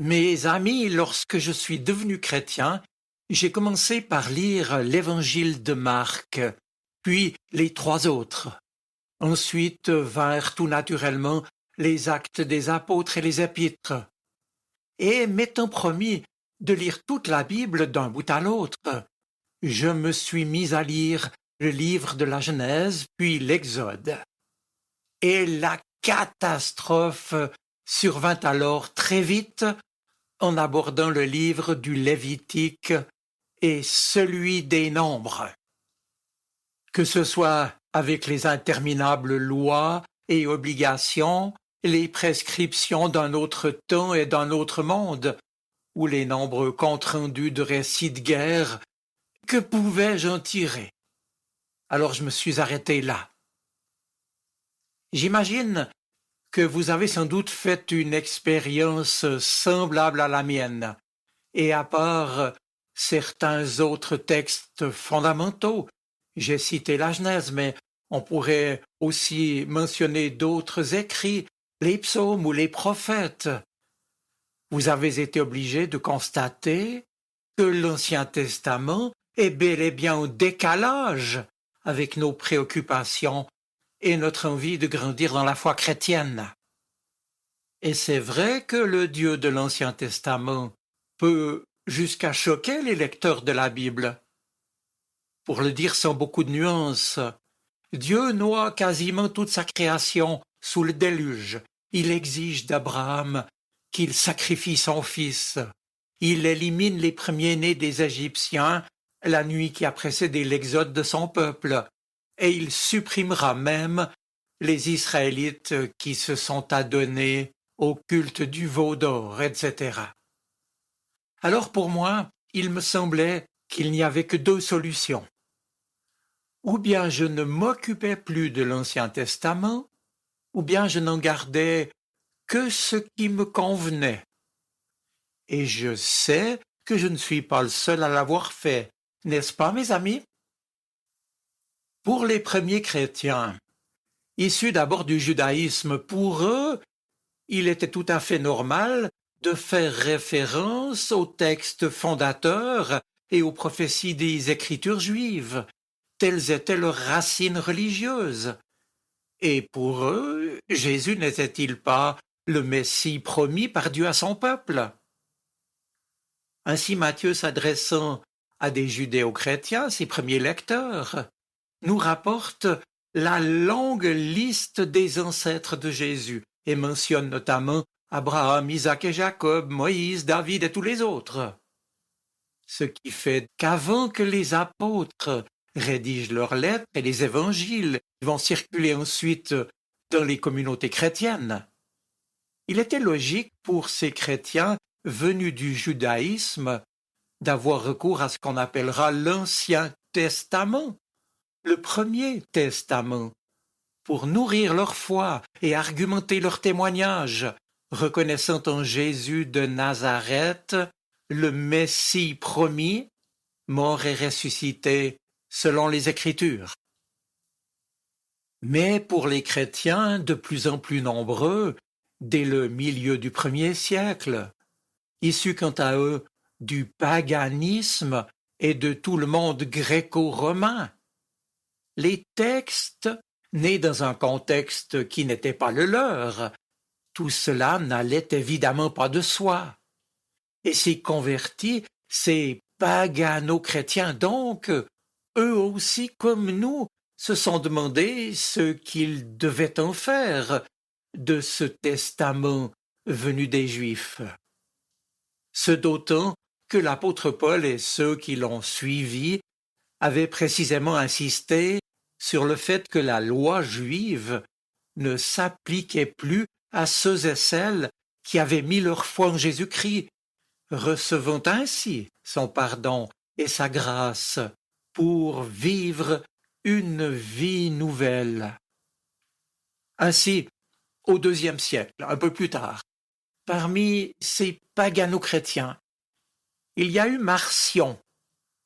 Mes amis, lorsque je suis devenu chrétien, j'ai commencé par lire l'Évangile de Marc, puis les trois autres. Ensuite vinrent tout naturellement les Actes des Apôtres et les Épîtres. Et m'étant promis de lire toute la Bible d'un bout à l'autre, je me suis mis à lire le livre de la Genèse, puis l'Exode. Et la catastrophe survint alors très vite en abordant le livre du Lévitique et celui des Nombres. Que ce soit avec les interminables lois et obligations, les prescriptions d'un autre temps et d'un autre monde, ou les nombreux comptes rendus de récits de guerre, que pouvais-je en tirer? Alors je me suis arrêté là. J'imagine que vous avez sans doute fait une expérience semblable à la mienne, et à part certains autres textes fondamentaux, j'ai cité la Genèse, mais on pourrait aussi mentionner d'autres écrits, les psaumes ou les prophètes. Vous avez été obligé de constater que l'Ancien Testament est bel et bien en décalage avec nos préoccupations et notre envie de grandir dans la foi chrétienne. Et c'est vrai que le Dieu de l'Ancien Testament peut jusqu'à choquer les lecteurs de la Bible. Pour le dire sans beaucoup de nuances, Dieu noie quasiment toute sa création sous le déluge. Il exige d'Abraham qu'il sacrifie son fils. Il élimine les premiers-nés des Égyptiens la nuit qui a précédé l'exode de son peuple, et il supprimera même les Israélites qui se sont adonnés au culte du veau d'or, etc. Alors pour moi, il me semblait qu'il n'y avait que deux solutions. Ou bien je ne m'occupais plus de l'Ancien Testament, ou bien je n'en gardais que ce qui me convenait. Et je sais que je ne suis pas le seul à l'avoir fait, n'est-ce pas, mes amis? Pour les premiers chrétiens, issus d'abord du judaïsme, pour eux, il était tout à fait normal de faire référence aux textes fondateurs et aux prophéties des Écritures juives. Telles étaient leurs racines religieuses. Et pour eux, Jésus n'était-il pas le Messie promis par Dieu à son peuple? Ainsi Matthieu, s'adressant à des judéo-chrétiens, ses premiers lecteurs, nous rapporte la longue liste des ancêtres de Jésus et mentionne notamment Abraham, Isaac et Jacob, Moïse, David et tous les autres. Ce qui fait qu'avant que les apôtres rédigent leurs lettres et les évangiles qui vont circuler ensuite dans les communautés chrétiennes, il était logique pour ces chrétiens venus du judaïsme d'avoir recours à ce qu'on appellera l'Ancien Testament, le Premier Testament, pour nourrir leur foi et argumenter leur témoignage, reconnaissant en Jésus de Nazareth le Messie promis, mort et ressuscité selon les Écritures. Mais pour les chrétiens de plus en plus nombreux, dès le milieu du 1er siècle, issus quant à eux du paganisme et de tout le monde gréco-romain, les textes nés dans un contexte qui n'était pas le leur, tout cela n'allait évidemment pas de soi. Et ces convertis, ces pagano-chrétiens donc, eux aussi comme nous, se sont demandé ce qu'ils devaient en faire de ce testament venu des Juifs. Ce d'autant que l'apôtre Paul et ceux qui l'ont suivi avaient précisément insisté sur le fait que la loi juive ne s'appliquait plus à ceux et celles qui avaient mis leur foi en Jésus-Christ, recevant ainsi son pardon et sa grâce pour vivre une vie nouvelle. Ainsi, au IIe siècle, un peu plus tard, parmi ces pagano-chrétiens, il y a eu Marcion,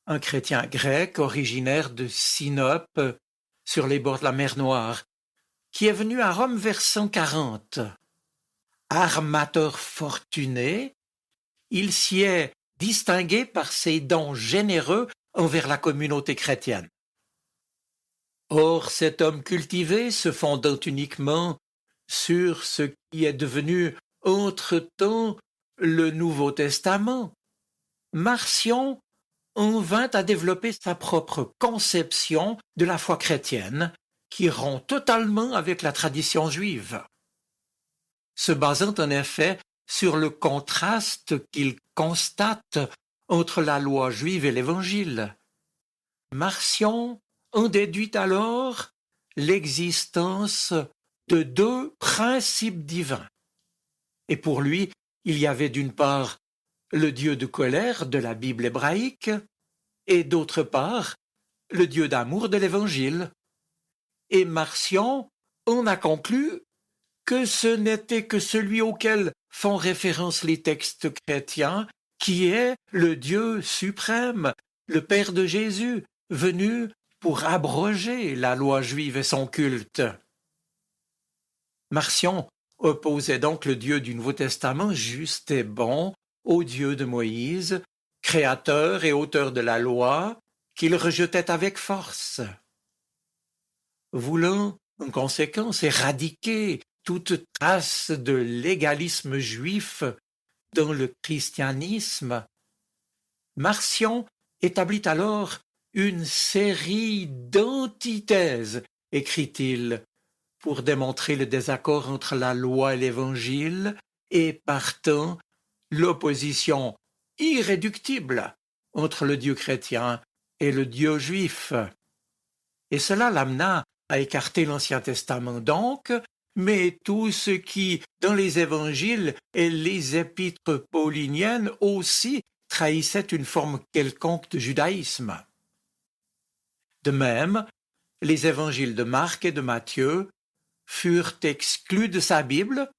un chrétien grec originaire de Sinope, sur les bords de la mer Noire, qui est venu à Rome vers 140. Armateur fortuné, il s'y est distingué par ses dons généreux envers la communauté chrétienne. Or, cet homme cultivé, se fondant uniquement sur ce qui est devenu entre-temps le Nouveau Testament, Marcion en vint à développer sa propre conception de la foi chrétienne, qui rompt totalement avec la tradition juive. Se basant en effet sur le contraste qu'il constate entre la loi juive et l'Évangile, Marcion en déduit alors l'existence de deux principes divins. Et pour lui, il y avait d'une part le Dieu de colère de la Bible hébraïque et d'autre part le Dieu d'amour de l'Évangile. Et Marcion en a conclu que ce n'était que celui auquel font référence les textes chrétiens, qui est le Dieu suprême, le Père de Jésus, venu pour abroger la loi juive et son culte. Marcion opposait donc le Dieu du Nouveau Testament juste et bon au Dieu de Moïse, créateur et auteur de la loi, qu'il rejetait avec force. Voulant, en conséquence, éradiquer toute trace de légalisme juif dans le christianisme, Marcion établit alors une série d'antithèses, écrit-il, pour démontrer le désaccord entre la loi et l'Évangile et, partant, l'opposition irréductible entre le Dieu chrétien et le Dieu juif. Et cela l'amena à écarter l'Ancien Testament donc, mais tout ce qui, dans les évangiles et les épîtres pauliniennes aussi, trahissait une forme quelconque de judaïsme. De même, les évangiles de Marc et de Matthieu furent exclus de sa Bible,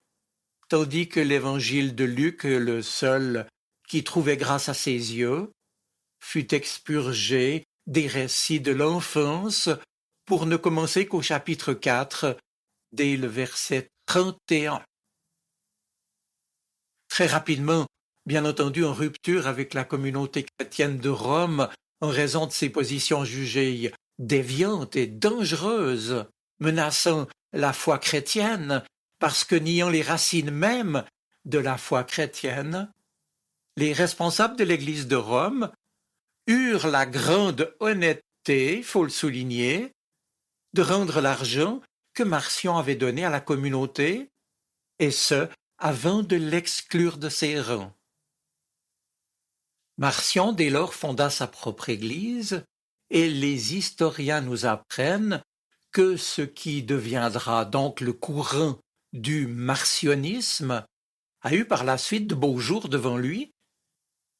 tandis que l'évangile de Luc, le seul qui trouvait grâce à ses yeux, fut expurgé des récits de l'enfance pour ne commencer qu'au chapitre 4, dès le verset 31. Très rapidement, bien entendu en rupture avec la communauté chrétienne de Rome en raison de ses positions jugées déviantes et dangereuses, menaçant la foi chrétienne parce que niant les racines mêmes de la foi chrétienne, les responsables de l'Église de Rome eurent la grande honnêteté, il faut le souligner, de rendre l'argent que Marcion avait donné à la communauté, et ce, avant de l'exclure de ses rangs. Marcion, dès lors, fonda sa propre Église, et les historiens nous apprennent que ce qui deviendra donc le courant du marcionisme a eu par la suite de beaux jours devant lui,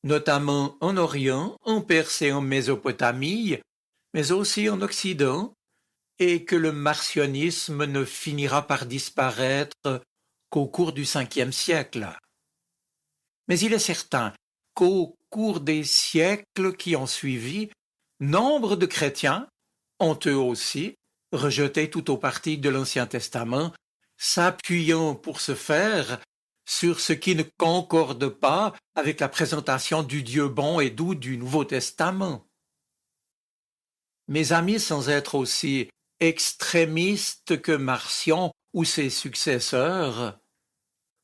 notamment en Orient, en Perse et en Mésopotamie, mais aussi en Occident, et que le marcionisme ne finira par disparaître qu'au cours du Ve siècle. Mais il est certain qu'au cours des siècles qui ont suivi, nombre de chrétiens ont eux aussi rejeté tout au parti de l'Ancien Testament, s'appuyant pour ce faire sur ce qui ne concorde pas avec la présentation du Dieu bon et doux du Nouveau Testament. Mes amis, sans être aussi extrémistes que Marcion ou ses successeurs,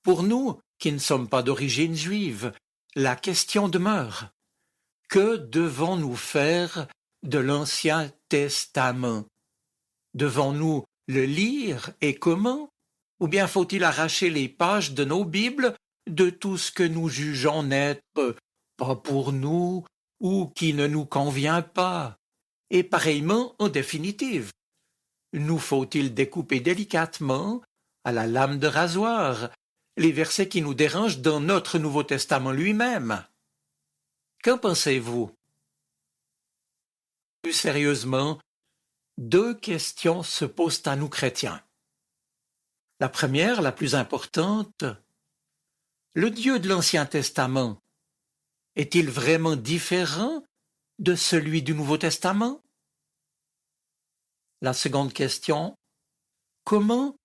pour nous qui ne sommes pas d'origine juive, la question demeure. Que devons-nous faire de l'Ancien Testament? Devons-nous le lire et comment? Ou bien faut-il arracher les pages de nos Bibles de tout ce que nous jugeons n'être pas pour nous ou qui ne nous convient pas? Et pareillement, en définitive, nous faut-il découper délicatement, à la lame de rasoir, les versets qui nous dérangent dans notre Nouveau Testament lui-même? Qu'en pensez-vous? Plus sérieusement, deux questions se posent à nous chrétiens. La première, la plus importante, le Dieu de l'Ancien Testament est-il vraiment différent de celui du Nouveau Testament? La seconde question, comment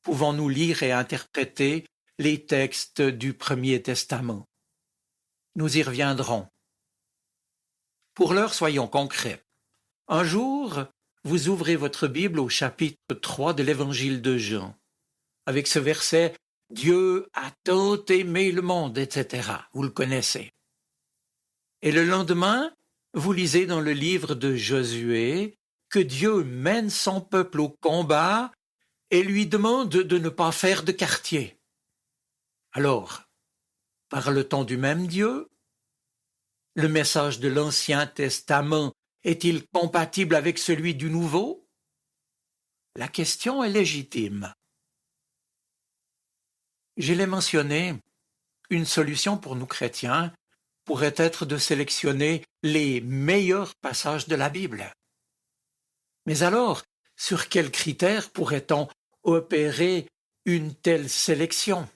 pouvons-nous lire et interpréter les textes du Premier Testament? Nous y reviendrons. Pour l'heure, soyons concrets. Un jour, vous ouvrez votre Bible au chapitre 3 de l'Évangile de Jean, avec ce verset « Dieu a tant aimé le monde », etc. Vous le connaissez. Et le lendemain, vous lisez dans le livre de Josué que Dieu mène son peuple au combat et lui demande de ne pas faire de quartier. Alors, parle-t-on du même Dieu? Le message de l'Ancien Testament est-il compatible avec celui du Nouveau? La question est légitime. Je l'ai mentionné, une solution pour nous chrétiens pourrait être de sélectionner les meilleurs passages de la Bible. Mais alors, sur quels critères pourrait-on opérer une telle sélection?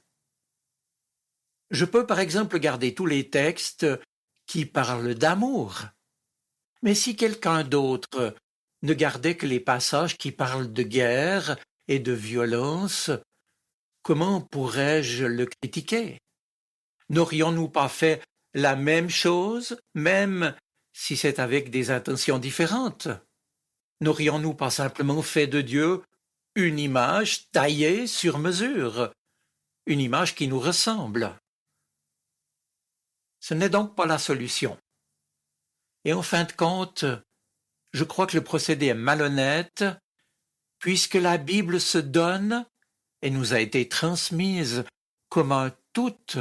Je peux par exemple garder tous les textes qui parlent d'amour. Mais si quelqu'un d'autre ne gardait que les passages qui parlent de guerre et de violence, comment pourrais-je le critiquer? N'aurions-nous pas fait la même chose, même si c'est avec des intentions différentes? N'aurions-nous pas simplement fait de Dieu une image taillée sur mesure, une image qui nous ressemble? Ce n'est donc pas la solution. Et en fin de compte, je crois que le procédé est malhonnête, puisque la Bible se donne et nous a été transmise comme un tout,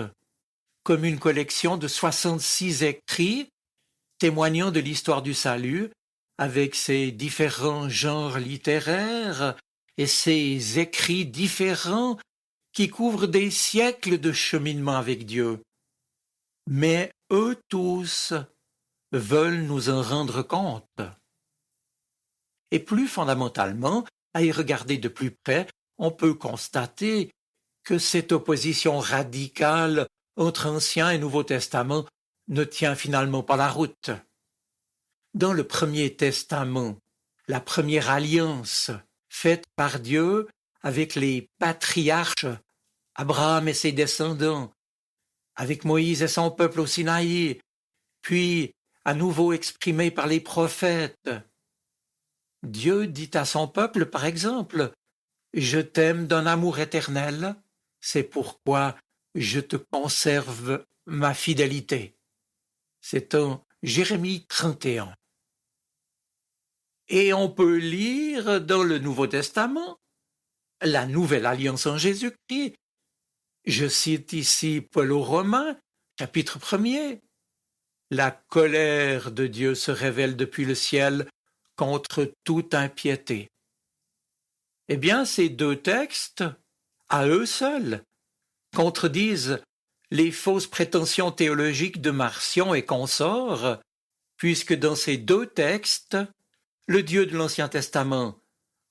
comme une collection de 66 écrits témoignant de l'histoire du salut, avec ses différents genres littéraires et ses écrits différents qui couvrent des siècles de cheminement avec Dieu. Mais eux tous veulent nous en rendre compte. Et plus fondamentalement, à y regarder de plus près, on peut constater que cette opposition radicale entre Ancien et Nouveau Testament ne tient finalement pas la route. Dans le Premier Testament, la première alliance faite par Dieu avec les patriarches, Abraham et ses descendants, avec Moïse et son peuple au Sinaï, puis à nouveau exprimée par les prophètes. Dieu dit à son peuple, par exemple, « Je t'aime d'un amour éternel, c'est pourquoi je te conserve ma fidélité. » C'est en Jérémie 31. Et on peut lire dans le Nouveau Testament la Nouvelle Alliance en Jésus-Christ. Je cite ici Paul aux Romains, chapitre 1er. La colère de Dieu se révèle depuis le ciel contre toute impiété. Eh bien, ces deux textes, à eux seuls, contredisent les fausses prétentions théologiques de Marcion et consorts, puisque dans ces deux textes, le Dieu de l'Ancien Testament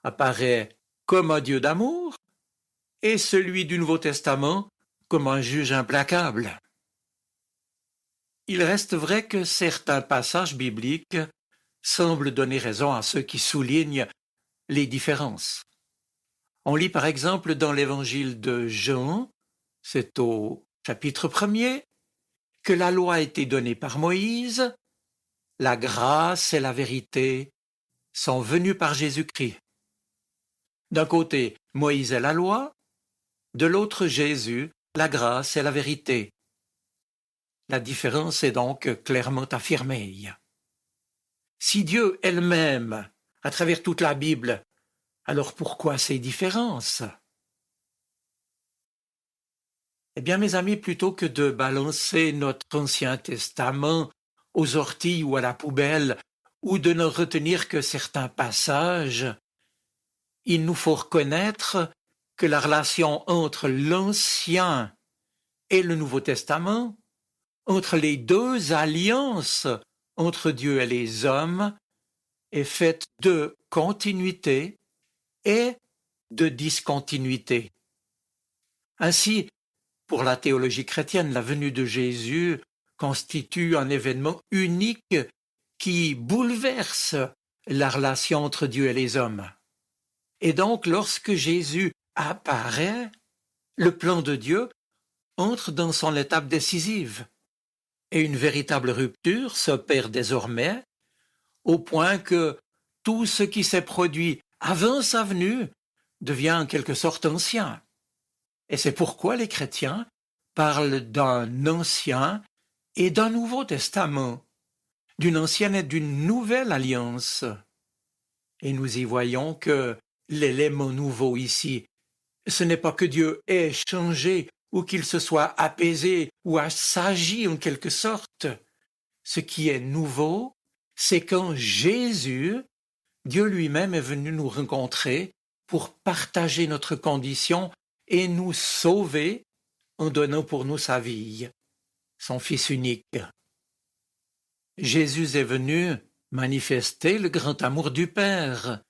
apparaît comme un Dieu d'amour et celui du Nouveau Testament comme un juge implacable. Il reste vrai que certains passages bibliques semblent donner raison à ceux qui soulignent les différences. On lit par exemple dans l'Évangile de Jean, c'est au chapitre 1er, que la loi a été donnée par Moïse, la grâce et la vérité sont venues par Jésus-Christ. D'un côté, Moïse et la loi, de l'autre, Jésus, la grâce et la vérité. La différence est donc clairement affirmée. Si Dieu elle-même, à travers toute la Bible, alors pourquoi ces différences? Eh bien, mes amis, plutôt que de balancer notre Ancien Testament aux orties ou à la poubelle, ou de ne retenir que certains passages, il nous faut reconnaître que la relation entre l'Ancien et le Nouveau Testament, entre les deux alliances entre Dieu et les hommes, est faite de continuité et de discontinuité. Ainsi, pour la théologie chrétienne, la venue de Jésus constitue un événement unique qui bouleverse la relation entre Dieu et les hommes. Et donc, lorsque Jésus apparaît, le plan de Dieu entre dans son étape décisive. Et une véritable rupture s'opère désormais, au point que tout ce qui s'est produit avant sa venue devient en quelque sorte ancien. Et c'est pourquoi les chrétiens parlent d'un ancien et d'un nouveau testament, d'une ancienne et d'une nouvelle alliance. Et nous y voyons que l'élément nouveau ici, ce n'est pas que Dieu ait changé ou qu'il se soit apaisé ou assagi en quelque sorte. Ce qui est nouveau, c'est qu'en Jésus, Dieu lui-même est venu nous rencontrer pour partager notre condition et nous sauver en donnant pour nous sa vie, son Fils unique. Jésus est venu manifester le grand amour du Père,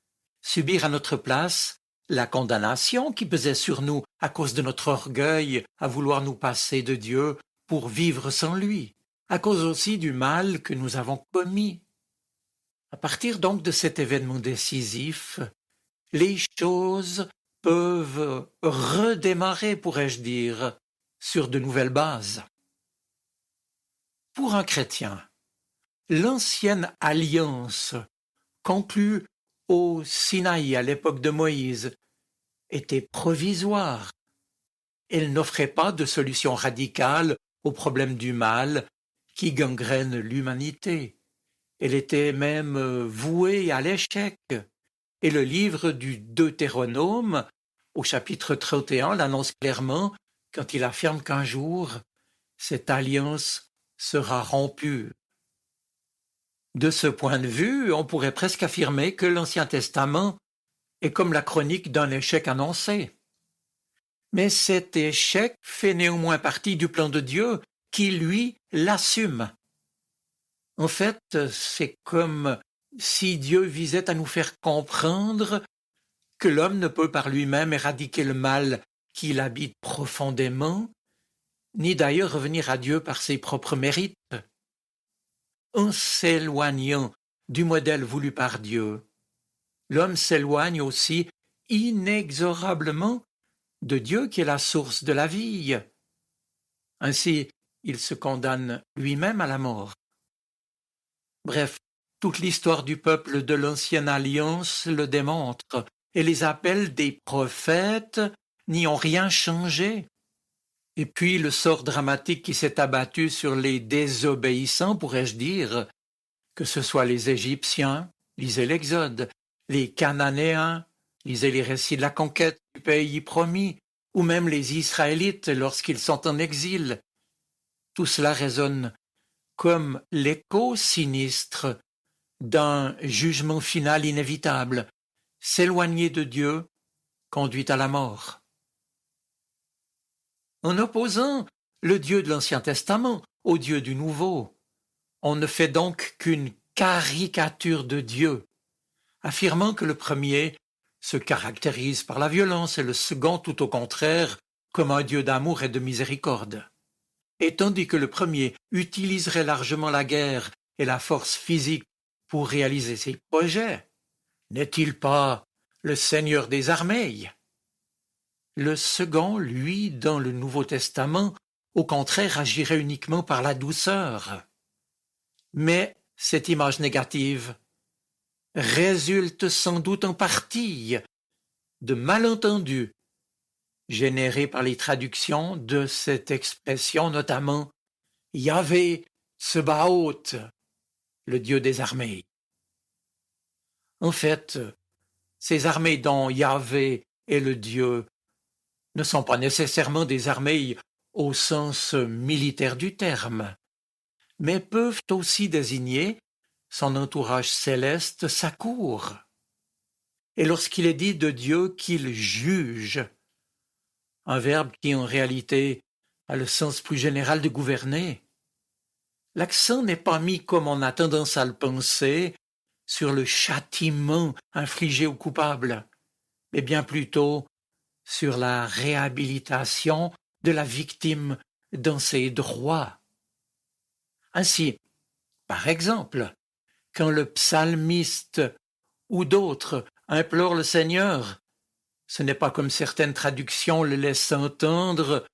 subir à notre place la condamnation qui pesait sur nous à cause de notre orgueil à vouloir nous passer de Dieu pour vivre sans lui, à cause aussi du mal que nous avons commis. À partir donc de cet événement décisif, les choses peuvent redémarrer, pourrais-je dire, sur de nouvelles bases. Pour un chrétien, l'ancienne alliance conclue au Sinaï à l'époque de Moïse était provisoire. Elle n'offrait pas de solution radicale au problème du mal qui gangrène l'humanité. Elle était même vouée à l'échec. Et le livre du Deutéronome, au chapitre 31, l'annonce clairement quand il affirme qu'un jour, cette alliance sera rompue. De ce point de vue, on pourrait presque affirmer que l'Ancien Testament est comme la chronique d'un échec annoncé. Mais cet échec fait néanmoins partie du plan de Dieu qui, lui, l'assume. En fait, c'est comme si Dieu visait à nous faire comprendre que l'homme ne peut par lui-même éradiquer le mal qui l'habite profondément, ni d'ailleurs revenir à Dieu par ses propres mérites. En s'éloignant du modèle voulu par Dieu, l'homme s'éloigne aussi inexorablement de Dieu qui est la source de la vie. Ainsi, il se condamne lui-même à la mort. Bref, toute l'histoire du peuple de l'Ancienne Alliance le démontre, et les appels des prophètes n'y ont rien changé. Et puis le sort dramatique qui s'est abattu sur les désobéissants, pourrais-je dire, que ce soit les Égyptiens, lisez l'Exode, les Cananéens, lisez les récits de la conquête du pays promis, ou même les Israélites lorsqu'ils sont en exil. Tout cela résonne comme l'écho sinistre d'un jugement final inévitable. S'éloigner de Dieu conduit à la mort. En opposant le Dieu de l'Ancien Testament au Dieu du Nouveau, on ne fait donc qu'une caricature de Dieu, affirmant que le premier se caractérise par la violence et le second, tout au contraire, comme un Dieu d'amour et de miséricorde. Et tandis que le premier utiliserait largement la guerre et la force physique pour réaliser ses projets, n'est-il pas le Seigneur des armées? Le second, lui, dans le Nouveau Testament, au contraire, agirait uniquement par la douceur. Mais cette image négative résulte sans doute en partie de malentendus générés par les traductions de cette expression, notamment Yahvé Tsebaoth, le Dieu des armées. En fait, ces armées dont Yahvé est le Dieu ne sont pas nécessairement des armées au sens militaire du terme, mais peuvent aussi désigner son entourage céleste, sa cour. Et lorsqu'il est dit de Dieu qu'il juge, un verbe qui en réalité a le sens plus général de gouverner, l'accent n'est pas mis comme on a tendance à le penser sur le châtiment infligé aux coupables, mais bien plutôt sur la réhabilitation de la victime dans ses droits. Ainsi, par exemple, quand le psalmiste ou d'autres implorent le Seigneur, ce n'est pas comme certaines traductions le laissent entendre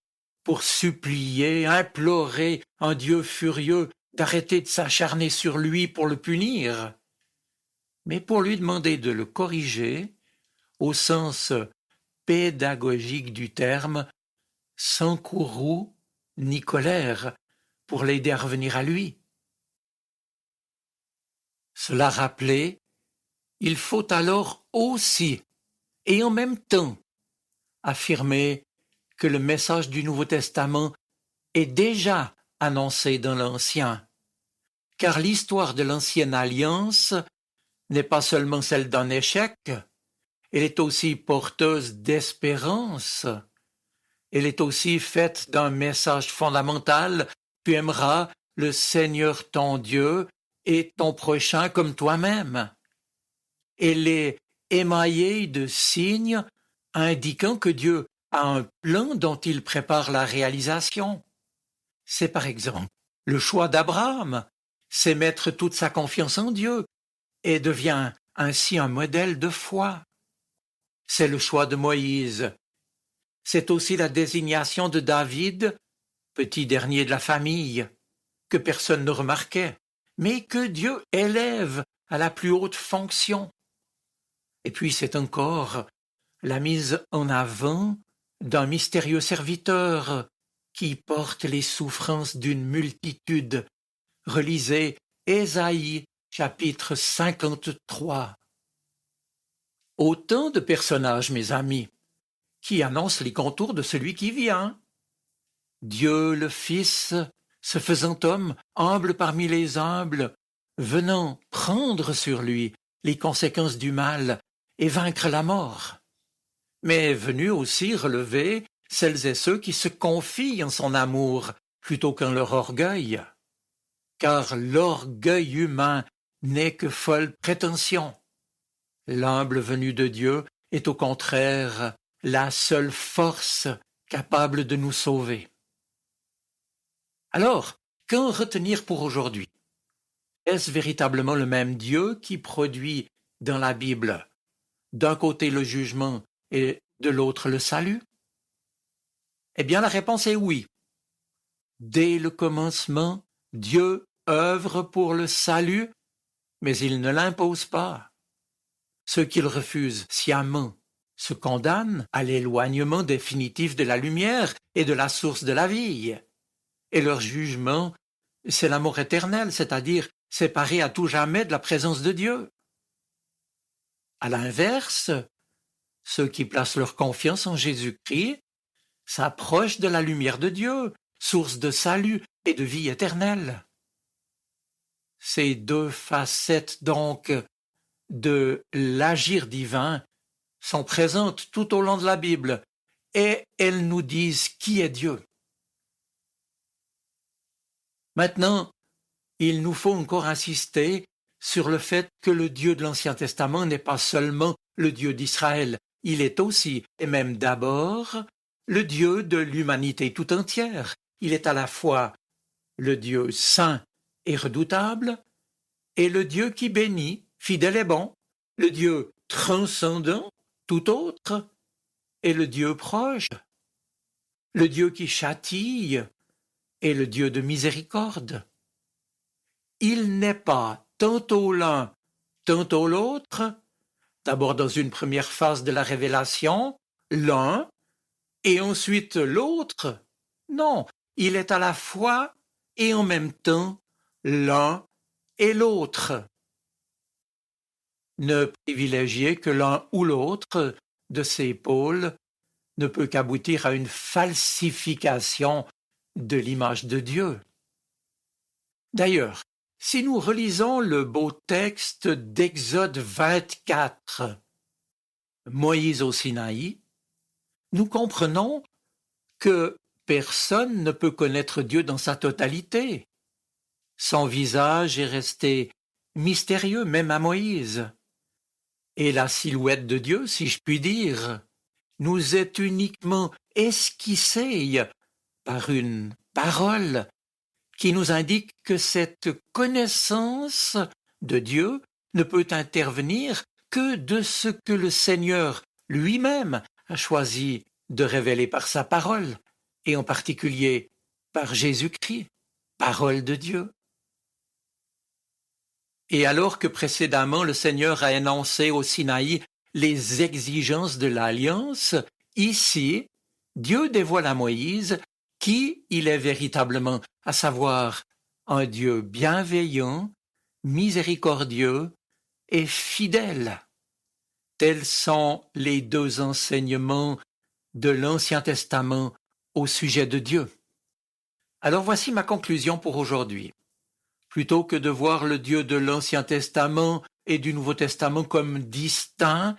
pour supplier, implorer un Dieu furieux d'arrêter de s'acharner sur lui pour le punir, mais pour lui demander de le corriger au sens pédagogique du terme, sans courroux ni colère, pour l'aider à revenir à lui. Cela rappelé, il faut alors aussi, et en même temps, affirmer que le message du Nouveau Testament est déjà annoncé dans l'Ancien, car l'histoire de l'Ancienne Alliance n'est pas seulement celle d'un échec, elle est aussi porteuse d'espérance, elle est aussi faite d'un message fondamental: tu aimeras le Seigneur ton Dieu et ton prochain comme toi-même. Elle est émaillée de signes indiquant que Dieu a un plan dont il prépare la réalisation. C'est par exemple le choix d'Abraham, c'est mettre toute sa confiance en Dieu et devient ainsi un modèle de foi. C'est le choix de Moïse. C'est aussi la désignation de David, petit dernier de la famille, que personne ne remarquait, mais que Dieu élève à la plus haute fonction. Et puis c'est encore la mise en avant d'un mystérieux serviteur qui porte les souffrances d'une multitude. Relisez Ésaïe chapitre 53. Autant de personnages, mes amis, qui annoncent les contours de celui qui vient. Dieu le Fils, se faisant homme, humble parmi les humbles, venant prendre sur lui les conséquences du mal et vaincre la mort, mais venu aussi relever celles et ceux qui se confient en son amour plutôt qu'en leur orgueil, car l'orgueil humain n'est que folle prétention. L'humble venu de Dieu est au contraire la seule force capable de nous sauver. Alors, qu'en retenir pour aujourd'hui? Est-ce véritablement le même Dieu qui produit dans la Bible d'un côté le jugement et de l'autre le salut? Eh bien, la réponse est oui. Dès le commencement, Dieu œuvre pour le salut, mais il ne l'impose pas. Ceux qui le refusent sciemment se condamnent à l'éloignement définitif de la lumière et de la source de la vie. Et leur jugement, c'est la mort éternelle, c'est-à-dire séparés à tout jamais de la présence de Dieu. À l'inverse, ceux qui placent leur confiance en Jésus-Christ s'approchent de la lumière de Dieu, source de salut et de vie éternelle. Ces deux facettes donc de l'agir divin sont présentes tout au long de la Bible et elles nous disent qui est Dieu. Maintenant, il nous faut encore insister sur le fait que le Dieu de l'Ancien Testament n'est pas seulement le Dieu d'Israël, il est aussi, et même d'abord, le Dieu de l'humanité tout entière. Il est à la fois le Dieu saint et redoutable, et le Dieu qui bénit, fidèle et bon, le Dieu transcendant tout autre, et le Dieu proche, le Dieu qui châtie, et le Dieu de miséricorde. Il n'est pas tantôt l'un, tantôt l'autre, d'abord dans une première phase de la révélation, l'un, et ensuite l'autre. Non, il est à la fois et en même temps l'un et l'autre. Ne privilégier que l'un ou l'autre de ces pôles ne peut qu'aboutir à une falsification de l'image de Dieu. D'ailleurs, si nous relisons le beau texte d'Exode 24, Moïse au Sinaï, nous comprenons que personne ne peut connaître Dieu dans sa totalité. Son visage est resté mystérieux même à Moïse. Et la silhouette de Dieu, si je puis dire, nous est uniquement esquissée par une parole qui nous indique que cette connaissance de Dieu ne peut intervenir que de ce que le Seigneur lui-même a choisi de révéler par sa parole, et en particulier par Jésus-Christ, parole de Dieu. Et alors que précédemment le Seigneur a énoncé au Sinaï les exigences de l'alliance, ici, Dieu dévoile à Moïse qui il est véritablement, à savoir un Dieu bienveillant, miséricordieux et fidèle. Tels sont les deux enseignements de l'Ancien Testament au sujet de Dieu. Alors voici ma conclusion pour aujourd'hui. Plutôt que de voir le Dieu de l'Ancien Testament et du Nouveau Testament comme distincts,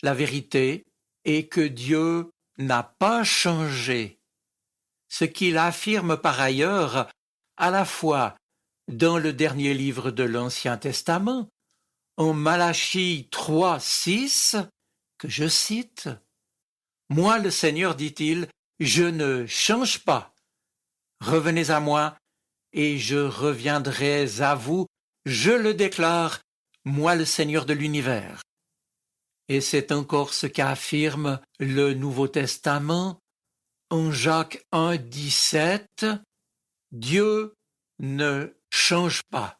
la vérité est que Dieu n'a pas changé, ce qu'il affirme par ailleurs à la fois dans le dernier livre de l'Ancien Testament, en Malachie 3, 6, que je cite, « Moi, le Seigneur, dit-il, je ne change pas. Revenez à moi, et je reviendrai à vous, je le déclare, moi le Seigneur de l'univers. » Et c'est encore ce qu'affirme le Nouveau Testament en Jacques 1, 17, « Dieu ne change pas. »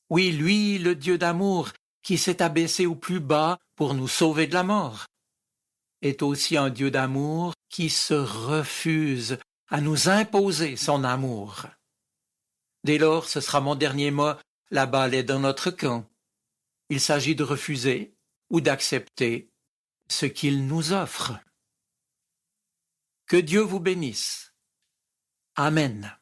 Oui, lui, le Dieu d'amour, qui s'est abaissé au plus bas pour nous sauver de la mort, est aussi un Dieu d'amour qui se refuse à nous imposer son amour. Dès lors, ce sera mon dernier mot, la balle est dans notre camp. Il s'agit de refuser ou d'accepter ce qu'il nous offre. Que Dieu vous bénisse. Amen.